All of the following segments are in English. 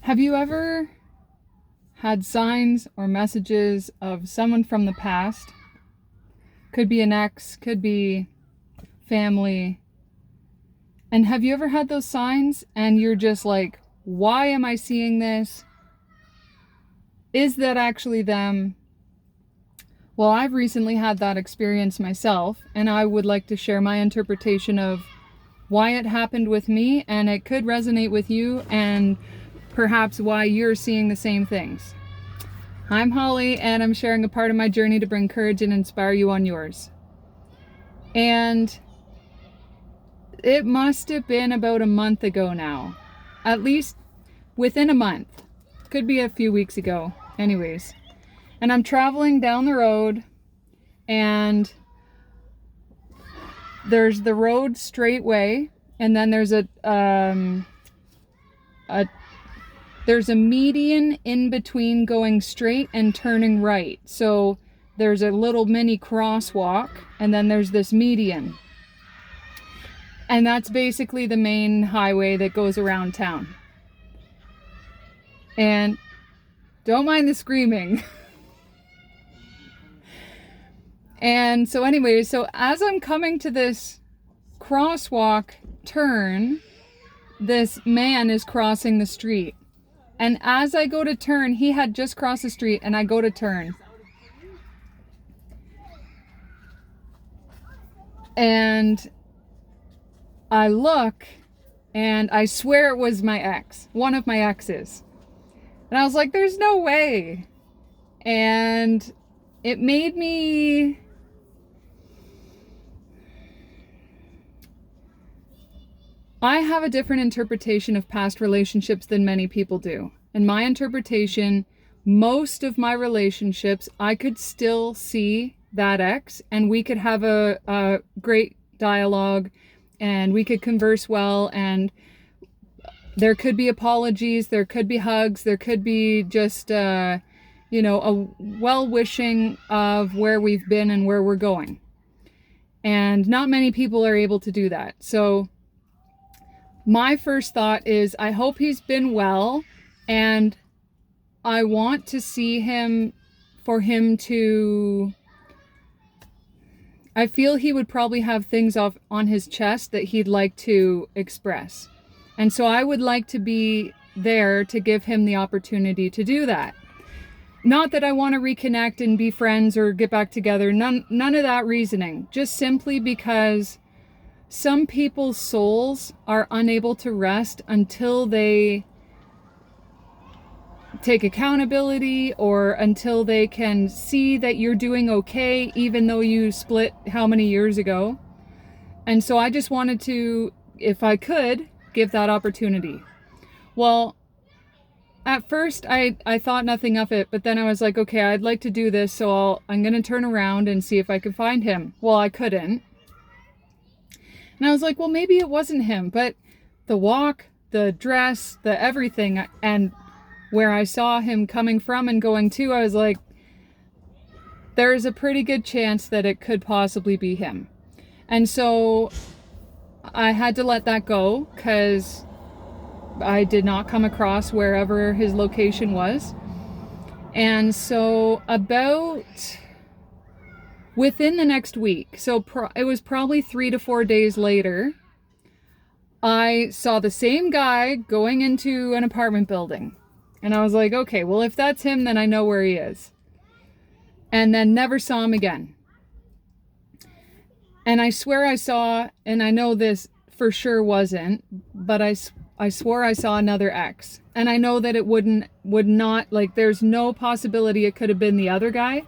Have you ever had signs or messages of someone from the past? Could be an ex, could be family. And have you ever had those signs and you're just like, why am I seeing this? Is that actually them? Well, I've recently had that experience myself, and I would like to share my interpretation of why it happened with me, and it could resonate with you, and perhaps why you're seeing the same things. I'm Holly, and I'm sharing a part of my journey to bring courage and inspire you on yours. And it must have been about a month ago now, at least within a month. Could be a few weeks ago, anyways. And I'm traveling down the road, and there's the road straight way, and then there's there's a median in between going straight and turning right. So there's a little mini crosswalk, and then there's this median. And that's basically the main highway that goes around town. And don't mind the screaming. And so anyways, so as I'm coming to this crosswalk turn, this man is crossing the street. And as I go to turn, he had just crossed the street, and I go to turn. And I look, and I swear it was my ex, one of my exes. And I was like, there's no way. And it made me... I have a different interpretation of past relationships than many people do. In my interpretation, most of my relationships, I could still see that ex, and we could have a great dialogue, and we could converse well, and there could be apologies, there could be hugs, there could be just, a well-wishing of where we've been and where we're going. And not many people are able to do that. So my first thought is, I hope he's been well, and I want to see him, for him to... I feel he would probably have things on his chest that he'd like to express. And so I would like to be there to give him the opportunity to do that. Not that I want to reconnect and be friends or get back together. None of that reasoning. Just simply because some people's souls are unable to rest until they take accountability, or until they can see that you're doing okay, even though you split how many years ago. And so I just wanted to, if I could, give that opportunity. Well, at first I thought nothing of it, but then I was like, okay, I'd like to do this, so I'm going to turn around and see if I could find him. Well, I couldn't. And I was like, well, maybe it wasn't him, but the walk, the dress, the everything, and where I saw him coming from and going to, I was like, there's a pretty good chance that it could possibly be him. And so I had to let that go, because I did not come across wherever his location was. And so within the next week, so it was probably 3 to 4 days later, I saw the same guy going into an apartment building. And I was like, okay, well, if that's him, then I know where he is. And then never saw him again. And I swear I saw, and I know this for sure wasn't, but I swore I saw another ex. And I know that it would not, like, there's no possibility it could have been the other guy.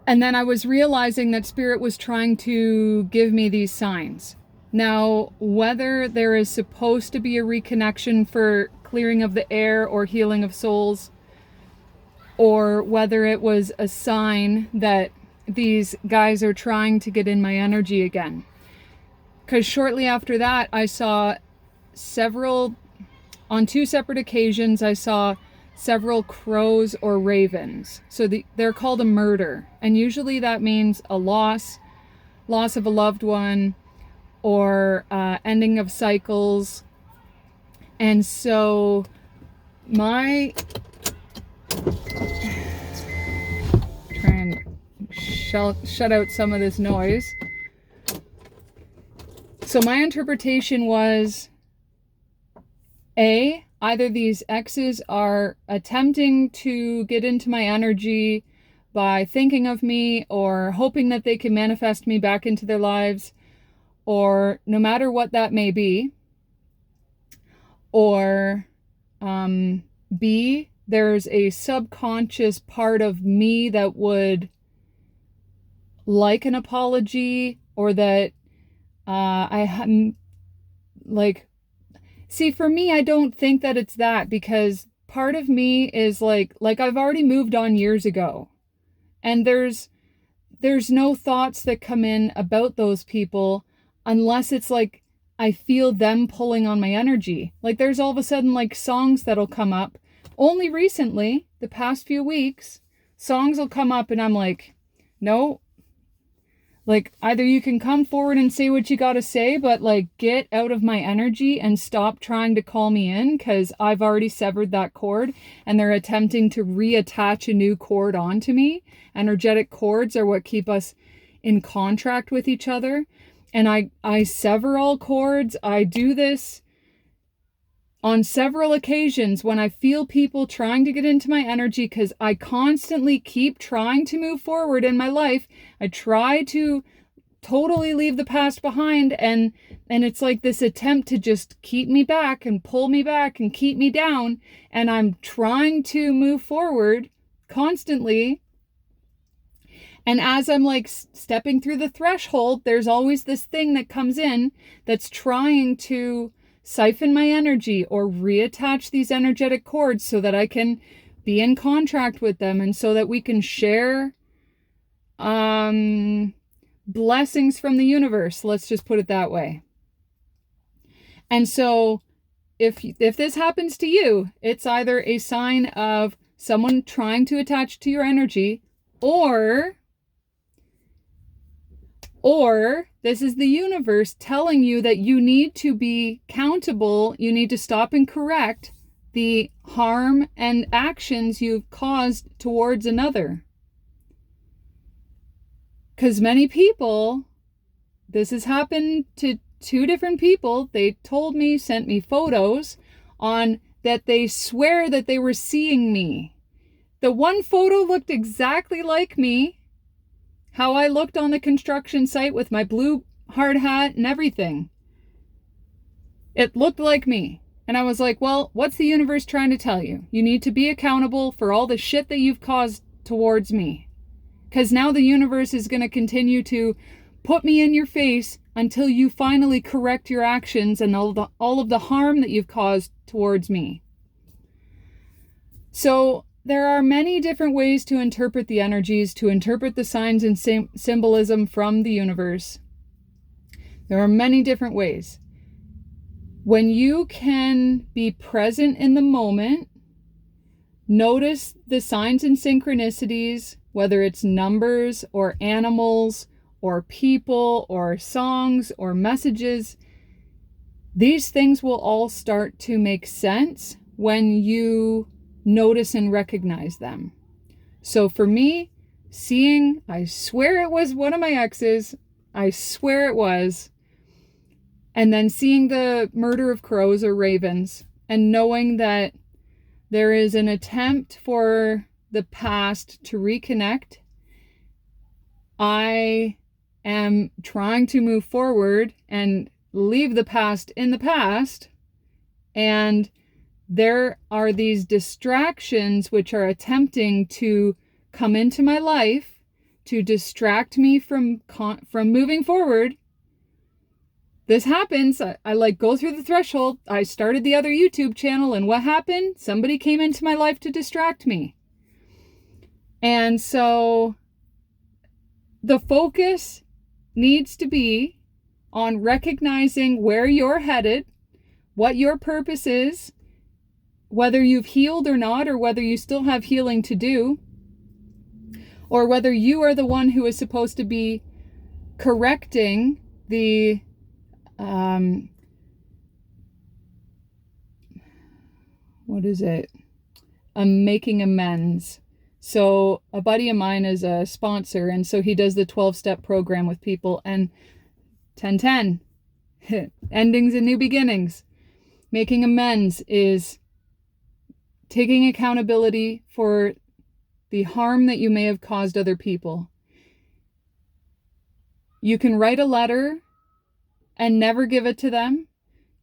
And then I was realizing that Spirit was trying to give me these signs. Now, whether there is supposed to be a reconnection for clearing of the air or healing of souls, or whether it was a sign that these guys are trying to get in my energy again. Because shortly after that, I saw on 2 separate occasions, I saw several crows or ravens. So they're called a murder. And usually that means a loss of a loved one, or ending of cycles, And so try and shut out some of this noise. So my interpretation was, either these exes are attempting to get into my energy by thinking of me or hoping that they can manifest me back into their lives, or no matter what that may be. Or B, there's a subconscious part of me that would like an apology, or that see, for me, I don't think that it's that, because part of me is like I've already moved on years ago, and there's no thoughts that come in about those people unless it's like I feel them pulling on my energy. Like there's all of a sudden like songs that'll come up. Only recently, the past few weeks, songs will come up and I'm like, no, like either you can come forward and say what you got to say, but like get out of my energy and stop trying to call me in, because I've already severed that cord and they're attempting to reattach a new cord onto me. Energetic cords are what keep us in contract with each other. And I sever all cords. I do this on several occasions when I feel people trying to get into my energy, because I constantly keep trying to move forward in my life. I try to totally leave the past behind, and it's like this attempt to just keep me back and pull me back and keep me down, and I'm trying to move forward constantly. And as I'm like stepping through the threshold, there's always this thing that comes in that's trying to siphon my energy or reattach these energetic cords so that I can be in contract with them, and so that we can share blessings from the universe. Let's just put it that way. And so if this happens to you, it's either a sign of someone trying to attach to your energy, or this is the universe telling you that you need to be accountable. You need to stop and correct the harm and actions you've caused towards another. Because many people, this has happened to 2 different people. They sent me photos on that they swear that they were seeing me. The one photo looked exactly like me, how I looked on the construction site with my blue hard hat and everything. It looked like me. And I was like, well, what's the universe trying to tell you? You need to be accountable for all the shit that you've caused towards me. Because now the universe is going to continue to put me in your face until you finally correct your actions and all of the harm that you've caused towards me. So there are many different ways to interpret the energies, to interpret the signs and symbolism from the universe. There are many different ways. When you can be present in the moment, notice the signs and synchronicities, whether it's numbers or animals or people or songs or messages. These things will all start to make sense when you notice and recognize them. So for me, seeing, I swear it was one of my exes, I swear it was, and then seeing the murder of crows or ravens, and knowing that there is an attempt for the past to reconnect. I am trying to move forward and leave the past in the past, and there are these distractions which are attempting to come into my life to distract me from moving forward. This happens. I like go through the threshold. I started the other YouTube channel, and what happened? Somebody came into my life to distract me. And so the focus needs to be on recognizing where you're headed, what your purpose is, whether you've healed or not, or whether you still have healing to do, or whether you are the one who is supposed to be correcting the what is it? Making amends. So a buddy of mine is a sponsor, and so he does the 12-step program with people, and 10-10, endings and new beginnings. Making amends is taking accountability for the harm that you may have caused other people. You can write a letter and never give it to them.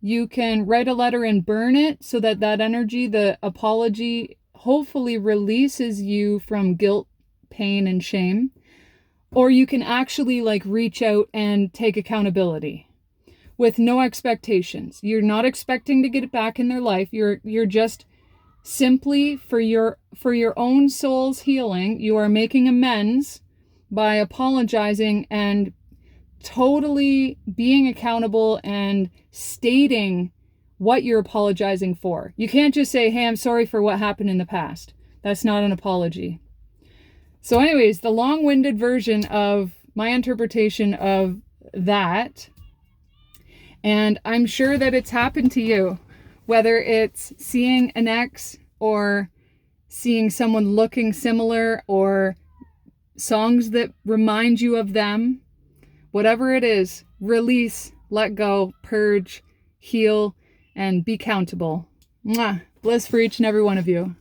You can write a letter and burn it so that that energy, the apology, hopefully releases you from guilt, pain, and shame. Or you can actually reach out and take accountability with no expectations. You're not expecting to get it back in their life. You're just simply for your own soul's healing, you are making amends by apologizing and totally being accountable and stating what you're apologizing for. You can't just say, hey, I'm sorry for what happened in the past. That's not an apology. So anyways, the long-winded version of my interpretation of that, and I'm sure that it's happened to you, whether it's seeing an ex or seeing someone looking similar or songs that remind you of them. Whatever it is, release, let go, purge, heal, and be countable. Mwah. Bliss for each and every one of you.